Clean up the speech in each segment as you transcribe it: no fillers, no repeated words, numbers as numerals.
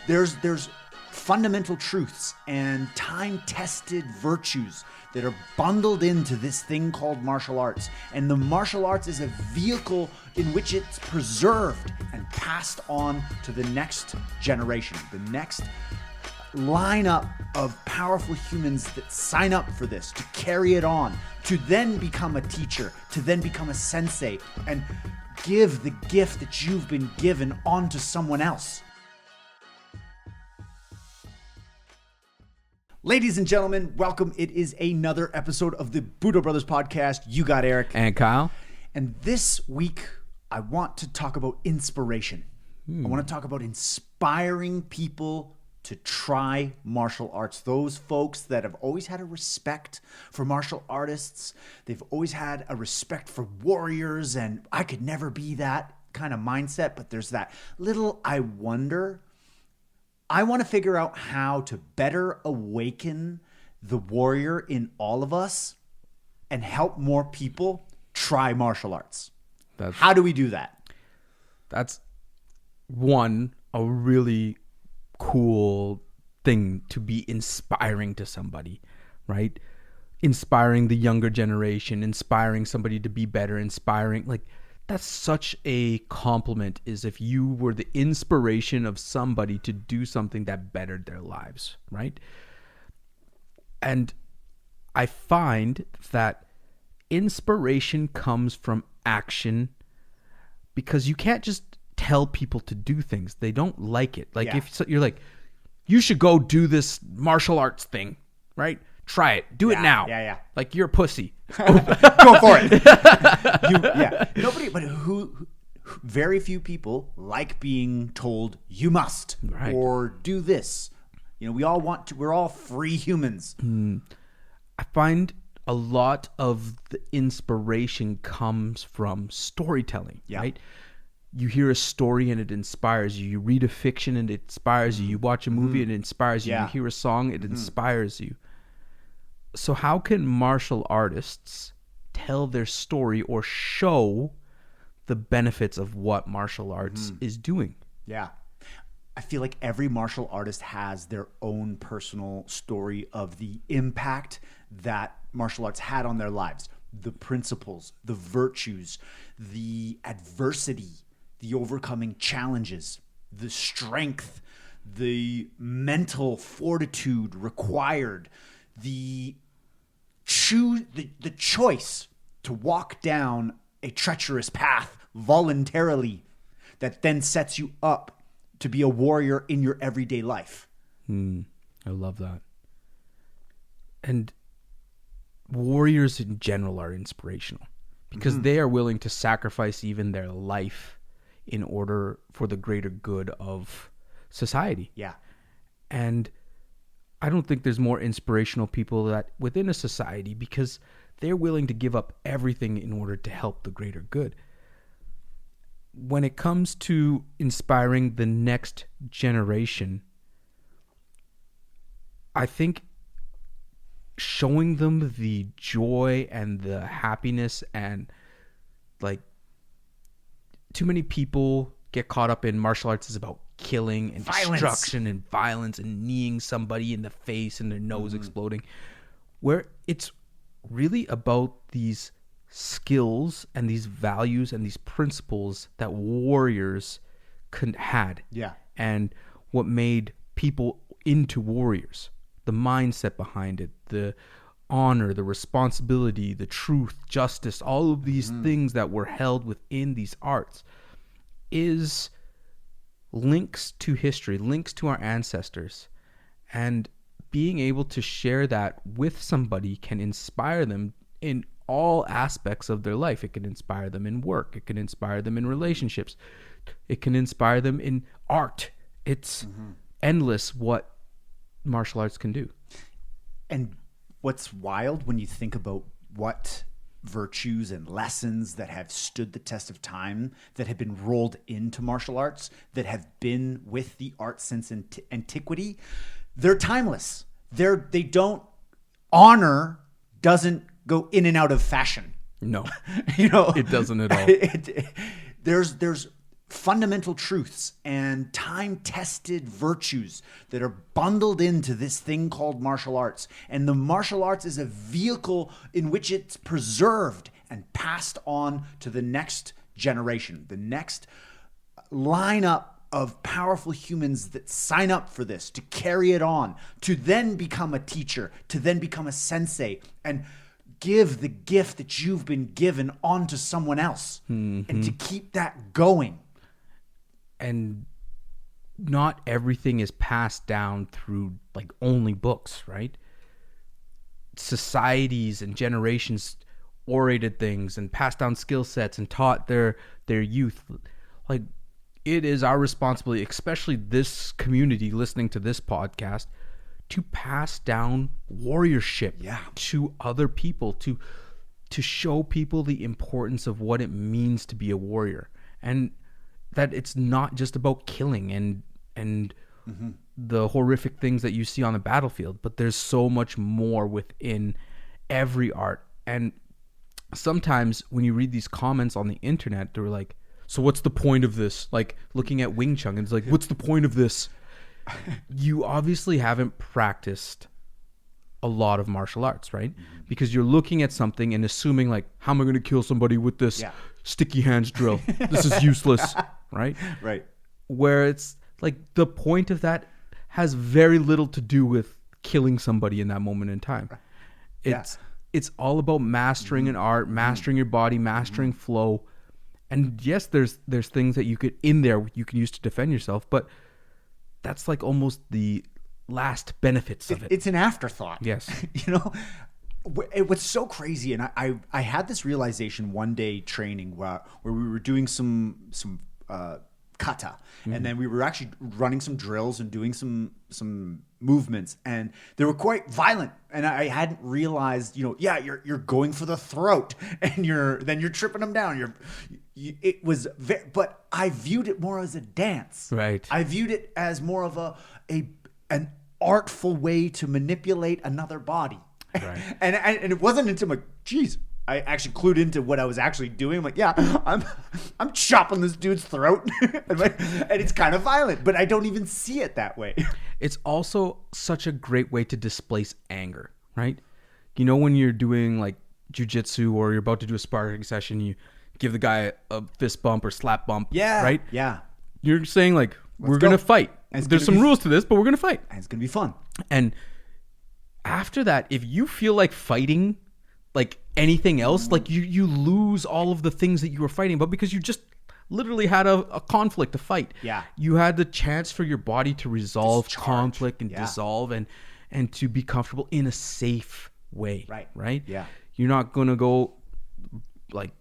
There's fundamental truths and time-tested virtues that are bundled into this thing called martial arts. And the martial arts is a vehicle in which it's preserved and passed on to the next generation, the next lineup of powerful humans that sign up for this, to carry it on, to then become a teacher, to then become a sensei, and give the gift that you've been given onto someone else. Ladies and gentlemen, welcome. It is another episode of the Budo Brothers podcast. You got Eric. And Kyle. And this week, I want to talk about inspiration. I want to talk about inspiring people to try martial arts. Those folks that have always had a respect for martial artists. They've always had a respect for warriors, and I could never be that kind of mindset, but there's that little I wonder. I want to figure out how to better awaken the warrior in all of us and help more people try martial arts. How do we do that? That's a really cool thing to be inspiring to somebody, right? Inspiring the younger generation, inspiring somebody to be better, that's such a compliment, is if you were the inspiration of somebody to do something that bettered their lives, right? And I find that inspiration comes from action, because you can't just tell people to do things. They don't like it. If you're like, you should go do this martial arts thing, right? Try it. Do it now. Yeah. Like, you're a pussy. Go for it. Nobody, but very few people like being told you must, right, or do this. We all want to. We're all free humans. I find a lot of the inspiration comes from storytelling, right? You hear a story and it inspires you. You read a fiction and it inspires you. You watch a movie and it inspires you. You hear a song, it inspires you. So how can martial artists tell their story or show the benefits of what martial arts is doing? Yeah. I feel like every martial artist has their own personal story of the impact that martial arts had on their lives. The principles, the virtues, the adversity, the overcoming challenges, the strength, the mental fortitude required, the choice to walk down a treacherous path voluntarily that then sets you up to be a warrior in your everyday life. I love that. And warriors in general are inspirational because they are willing to sacrifice even their life in order for the greater good of society. Yeah. And I don't think there's more inspirational people that within a society, because they're willing to give up everything in order to help the greater good. When it comes to inspiring the next generation, I think showing them the joy and the happiness, and too many people get caught up in martial arts is about killing and destruction and violence and kneeing somebody in the face and their nose exploding, where it's really about these skills and these values and these principles that warriors had. Yeah. And what made people into warriors, the mindset behind it, the honor, the responsibility, the truth, justice, all of these things that were held within these arts is links to history, links to our ancestors. And being able to share that with somebody can inspire them in all aspects of their life. It can inspire them in work. It can inspire them in relationships. It can inspire them in art. It's endless what martial arts can do. And what's wild when you think about what virtues and lessons that have stood the test of time, that have been rolled into martial arts, that have been with the art since antiquity, they're timeless. They don't, honor doesn't go in and out of fashion. No, it doesn't at all. There's fundamental truths and time-tested virtues that are bundled into this thing called martial arts. And the martial arts is a vehicle in which it's preserved and passed on to the next generation, the next lineup of powerful humans that sign up for this, to carry it on, to then become a teacher, to then become a sensei, and give the gift that you've been given onto someone else, and to keep that going. And not everything is passed down through like only books, right? Societies and generations orated things and passed down skill sets and taught their youth. Like, it is our responsibility, especially this community listening to this podcast, to pass down warriorship to other people, to show people the importance of what it means to be a warrior, and that it's not just about killing and the horrific things that you see on the battlefield, but there's so much more within every art. And sometimes when you read these comments on the internet, they're like, so what's the point of this? Like, looking at Wing Chun, and it's like, what's the point of this? You obviously haven't practiced a lot of martial arts, right? Because you're looking at something and assuming like, how am I going to kill somebody with this sticky hands drill? This is useless, right? Right. Where it's like, the point of that has very little to do with killing somebody in that moment in time. It's all about mastering an art, mastering your body, mastering flow. And yes, there's things that you could use to defend yourself, but that's like almost the last benefits of it. It's an afterthought. Yes. You know, what's so crazy, and I had this realization one day training where we were doing some kata, and then we were actually running some drills and doing some movements, and they were quite violent, and I hadn't realized, you're going for the throat, and you're tripping them down. It was but I viewed it more as a dance. Right. I viewed it as more of an artful way to manipulate another body. Right. and it wasn't until I actually clued into what I was actually doing. I'm like, I'm chopping this dude's throat, and it's kind of violent, but I don't even see it that way. It's also such a great way to displace anger, right? You know, when you're doing like jujitsu or you're about to do a sparring session, you give the guy a fist bump or slap bump, right? Yeah. You're saying like, we're going to fight. There's some rules to this, but we're going to fight. And it's going to be fun. And after that, if you feel like fighting like anything else, like you lose all of the things that you were fighting about, because you just literally had a conflict, a fight. Yeah. You had the chance for your body to resolve Discharge. conflict and dissolve and to be comfortable in a safe way. Right? Yeah. You're not going to go like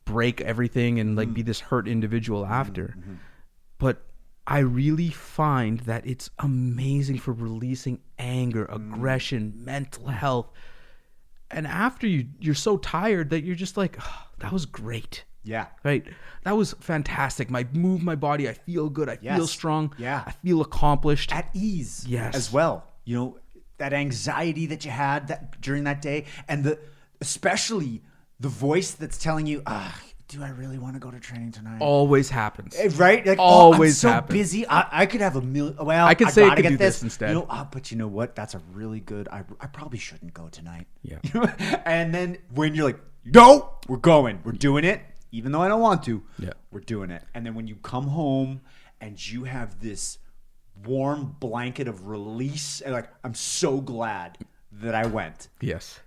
break everything and like be this hurt individual after. But I really find that it's amazing for releasing anger, aggression, mental health. And after you're so tired that you're just like, oh, that was great. Yeah. Right? That was fantastic. I move my body. I feel good. I feel strong. Yeah. I feel accomplished. At ease. Yes. As well. You know, that anxiety that you had during that day, and especially the voice that's telling you, do I really want to go to training tonight? Always happens. Right? Like, always I'm so happens. busy. I could have a million. Well, I could say I could do this instead. But you know what? That's a really good. I probably shouldn't go tonight. Yeah. And then when you're like, no, we're going. We're doing it. Even though I don't want to. Yeah. We're doing it. And then when you come home and you have this warm blanket of release, and like, I'm so glad that I went. Yes.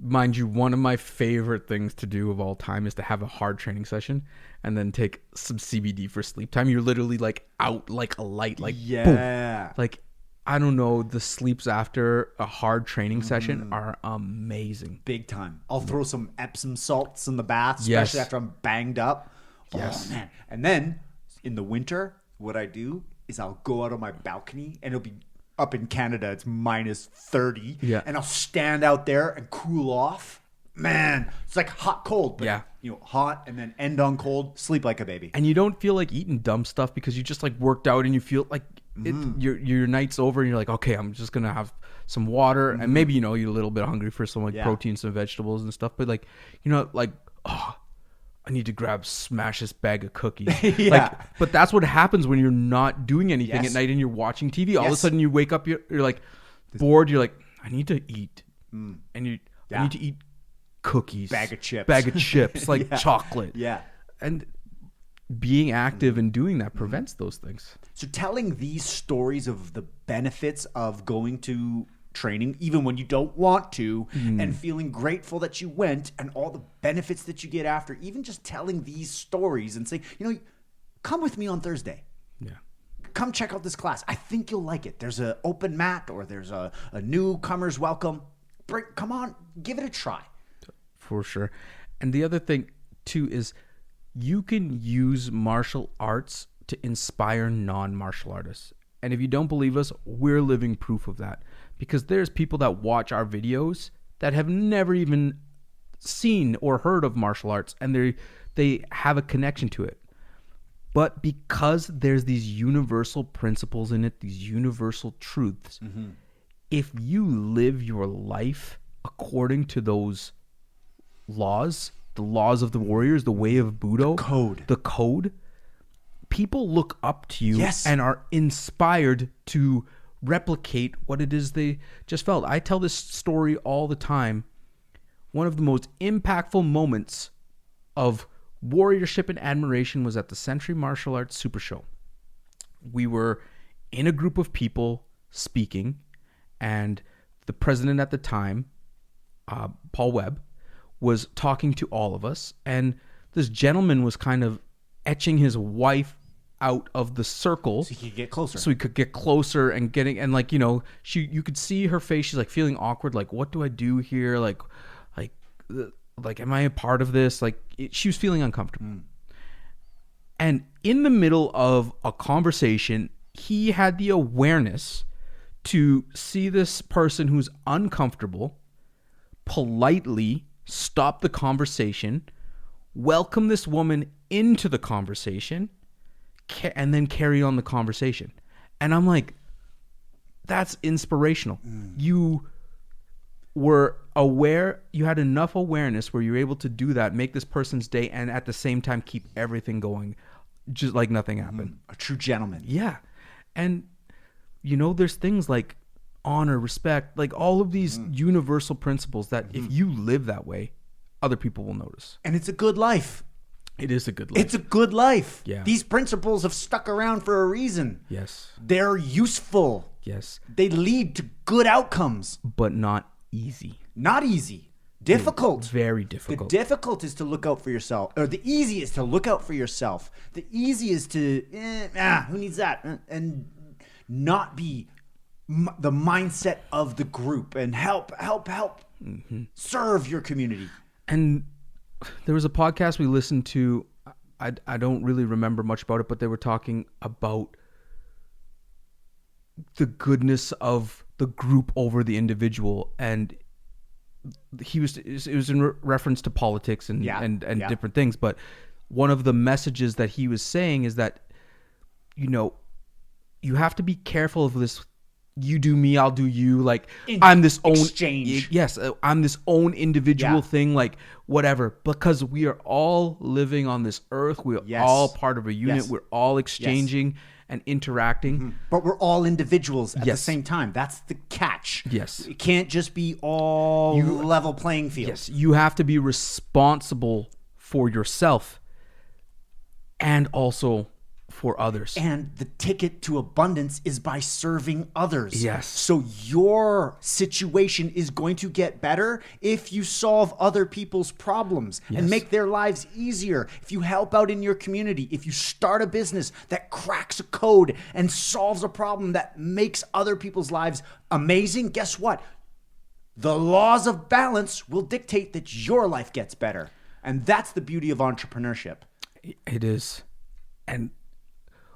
Mind you, one of my favorite things to do of all time is to have a hard training session and then take some CBD for sleep time. You're literally like out like a light, like boom. Like, I don't know, the sleeps after a hard training session are amazing. Big time. I'll throw some Epsom salts in the bath, especially after I'm banged up. Yes. Oh, man. And then in the winter, what I do is I'll go out on my balcony, and it'll be up in Canada, it's minus 30. Yeah. And I'll stand out there and cool off. Man, it's like hot, cold. But, hot and then end on cold, sleep like a baby. And you don't feel like eating dumb stuff because you just like worked out and you feel like your night's over and you're like, okay, I'm just going to have some water. And maybe, you're a little bit hungry for some like protein, some vegetables and stuff. But like, like, I need to smash this bag of cookies. Yeah. But that's what happens when you're not doing anything Yes. at night and you're watching TV. All of a Yes. sudden you wake up, you're like bored. You're like, I need to eat. And I Yeah. need to eat cookies. Bag of chips. Like Yeah. chocolate. Yeah. And being active and doing that prevents those things. So telling these stories of the benefits of going to training, even when you don't want to, and feeling grateful that you went and all the benefits that you get after, even just telling these stories and saying, come with me on Thursday. Yeah. Come check out this class. I think you'll like it. There's an open mat or there's a newcomer's welcome. Come on, give it a try. For sure. And the other thing too is you can use martial arts to inspire non-martial artists. And if you don't believe us, we're living proof of that. Because there's people that watch our videos that have never even seen or heard of martial arts, and they have a connection to it. But because there's these universal principles in it, these universal truths, if you live your life according to those laws, the laws of the warriors, the way of Budo, the code, people look up to you and are inspired to replicate what it is they just felt. I tell this story all the time. One of the most impactful moments of warriorship and admiration was at the Century Martial Arts Super Show. We were in a group of people speaking, and the president at the time, Paul Webb, was talking to all of us, and this gentleman was kind of etching his wife out of the circle so he could get closer. So he could get closer and getting, and like, you could see her face. She's like feeling awkward. Like, what do I do here? Like, am I a part of this? Like, she was feeling uncomfortable. And in the middle of a conversation, he had the awareness to see this person who's uncomfortable, politely stop the conversation, welcome this woman into the conversation, and then carry on the conversation. And I'm like, that's inspirational. You were aware, you had enough awareness where you're able to do that, make this person's day, and at the same time keep everything going just like nothing happened. A true gentleman. Yeah. And there's things like honor, respect, like all of these universal principles that if you live that way, other people will notice. And it's a good life. It is a good life. It's a good life. Yeah. These principles have stuck around for a reason. Yes. They're useful. Yes. They lead to good outcomes. But not easy. Not easy. Difficult. Very difficult. The difficult is to look out for yourself. Or the easy is to look out for yourself. The easy is to, who needs that? And not be the mindset of the group and help. Serve your community. And there was a podcast we listened to. I don't really remember much about it, but they were talking about the goodness of the group over the individual, and it was in reference to politics and different things. But one of the messages that he was saying is that you have to be careful of this. You do me, I'll do you. Like, I'm this own exchange. Yes, I'm this own individual thing. Like, whatever. Because we are all living on this earth. We're all part of a unit. We're all exchanging and interacting. But we're all individuals at the same time. That's the catch. Yes. It can't just be all level playing field. Yes, you have to be responsible for yourself and also for others. And the ticket to abundance is by serving others. Yes. So your situation is going to get better if you solve other people's problems and make their lives easier. If you help out in your community, if you start a business that cracks a code and solves a problem that makes other people's lives amazing, guess what? The laws of balance will dictate that your life gets better. And that's the beauty of entrepreneurship. It is. And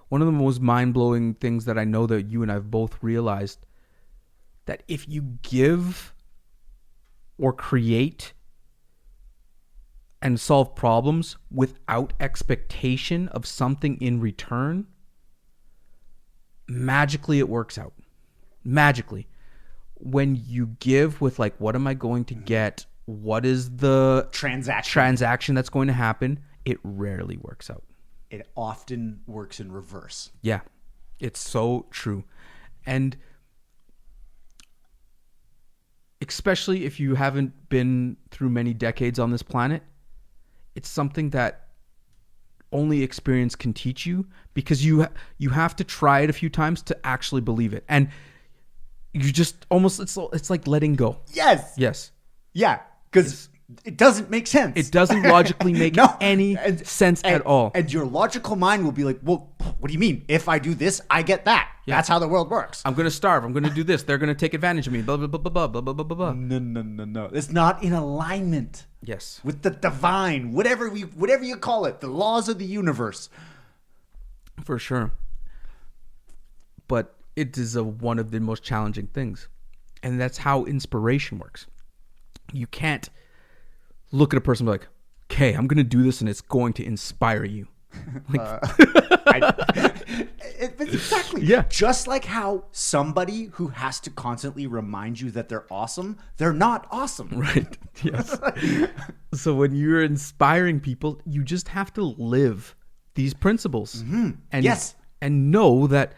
one of the most mind-blowing things that I know that you and I have both realized, that if you give or create and solve problems without expectation of something in return, magically it works out. Magically. When you give with like, what am I going to get? What is the transaction that's going to happen? it rarely works out. It often works in reverse. Yeah, it's so true. And especially if you haven't been through many decades on this planet, it's something that only experience can teach you, because you have to try it a few times to actually believe it. And you just almost, it's like letting go. Yes. Yes. Yeah, because it doesn't make sense. It doesn't logically make any sense at all. And your logical mind will be like, well, what do you mean? If I do this, I get that. Yeah. That's how the world works. I'm going to starve. I'm going to do this. They're going to take advantage of me. Blah, blah, blah, blah, blah, blah, blah, blah. No. It's not in alignment. Yes. With the divine, whatever you call it, the laws of the universe. For sure. But it is one of the most challenging things. And that's how inspiration works. You can't look at a person and be like, okay, I'm going to do this and it's going to inspire you. Exactly. Yeah. Just like how somebody who has to constantly remind you that they're awesome, they're not awesome. Right. Yes. So when you're inspiring people, you just have to live these principles. Mm-hmm. And know that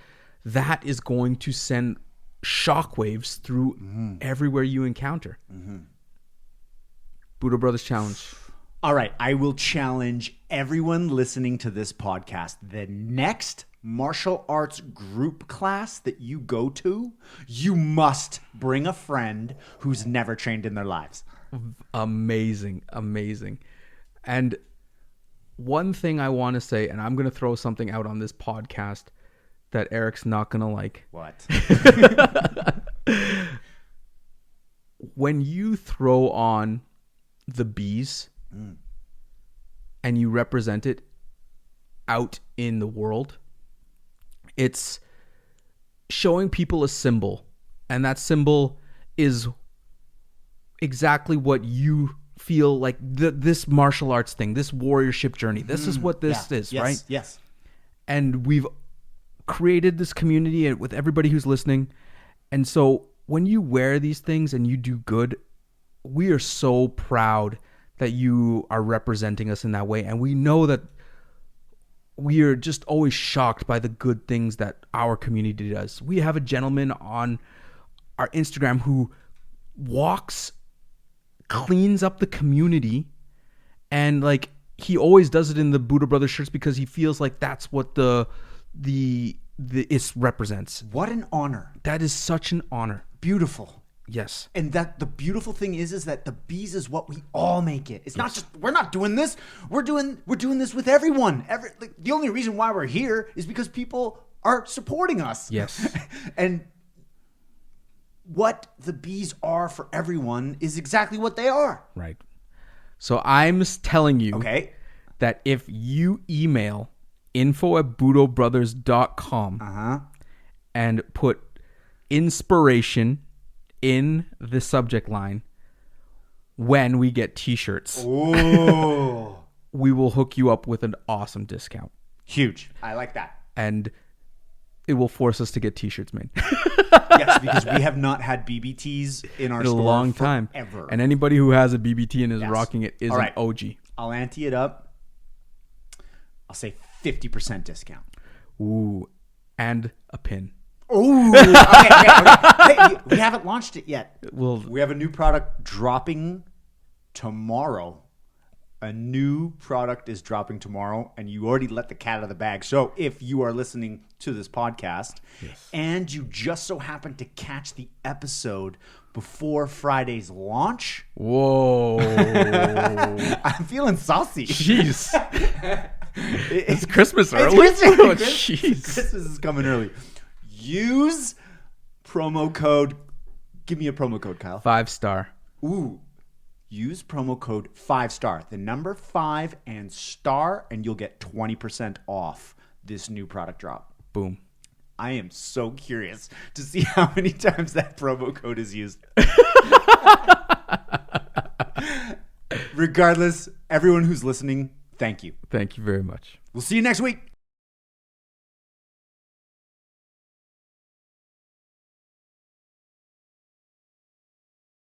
is going to send shockwaves through everywhere you encounter. Budo Brothers Challenge. All right, I will challenge everyone listening to this podcast. The next martial arts group class that you go to, you must bring a friend who's never trained in their lives. Amazing. And one thing I want to say, and I'm going to throw something out on this podcast that Eric's not going to like. What? When you throw on the bees and you represent it out in the world, it's showing people a symbol, and that symbol is exactly what you feel like this martial arts thing, this warriorship journey. This is what this is, right? Yes. And we've created this community with everybody who's listening. And so when you wear these things and you do good, we are so proud that you are representing us in that way. And we know that we are just always shocked by the good things that our community does. We have a gentleman on our Instagram who cleans up the community, and like he always does it in the Budo Brothers shirts because he feels like that's what the it represents. What an honor. That is such an honor. Beautiful. Yes. And that the beautiful thing is that the bees is what we all make it. It's not just, we're not doing this. We're doing this with everyone. The only reason why we're here is because people are supporting us. Yes. And what the bees are for everyone is exactly what they are. Right. So I'm telling you that if you email info@budobrothers.com and put inspiration in the subject line, when we get t-shirts, we will hook you up with an awesome discount. Huge. I like that. And it will force us to get t-shirts made. Yes, because we have not had BBTs in our store a long time. Ever. And anybody who has a BBT and is rocking it is an OG. I'll ante it up. I'll say 50% discount. Ooh, and a pin. Ooh. Okay. Hey, we haven't launched it yet. We have a new product dropping tomorrow. A new product is dropping tomorrow, and you already let the cat out of the bag. So if you are listening to this podcast and you just so happen to catch the episode before Friday's launch. Whoa. I'm feeling saucy. Jeez. It's Christmas early. Christmas is coming early. Use promo code. Give me a promo code, Kyle. 5-star. Ooh. Use promo code 5-star, the number 5 and star, and you'll get 20% off this new product drop. Boom. I am so curious to see how many times that promo code is used. Regardless, everyone who's listening, thank you. Thank you very much. We'll see you next week.